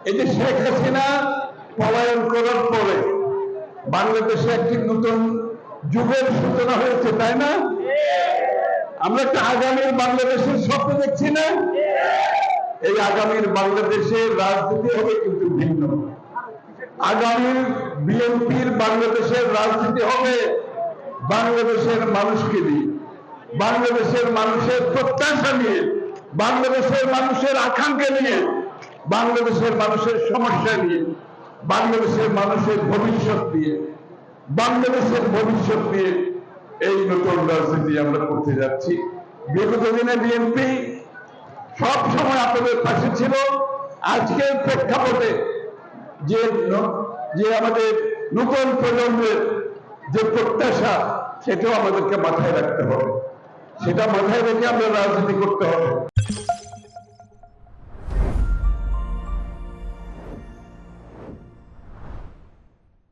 এই যে শেখ হাসিনা পলায়ন করার পরে বাংলাদেশে একটি নতুন যুগের সূচনা হয়েছে, তাই না? আমরা একটা আগামীর বাংলাদেশের স্বপ্ন দেখছি না? এই আগামীর বাংলাদেশের রাজনীতি হবে কিন্তু ভিন্ন। আগামী বিএনপির বাংলাদেশের রাজনীতি হবে বাংলাদেশের মানুষকে নিয়ে, বাংলাদেশের মানুষের প্রত্যাশা নিয়ে, বাংলাদেশের মানুষের আকাঙ্ক্ষা নিয়ে, বাংলাদেশের মানুষের সমস্যা নিয়ে, বাংলাদেশের মানুষের ভবিষ্যৎ নিয়ে, বাংলাদেশের ভবিষ্যৎ নিয়ে এই নতুন রাজনীতি আমরা করতে যাচ্ছি। বিগত দিনে বিএনপি সব সময় আপনাদের পাশে ছিল। আজকের প্রেক্ষাপটে যে আমাদের নতুন প্রজন্মের যে প্রত্যাশা, সেটাও আমাদেরকে মাথায় রাখতে হবে। সেটা মাথায় রেখে আমরা রাজনীতি করতে হবে।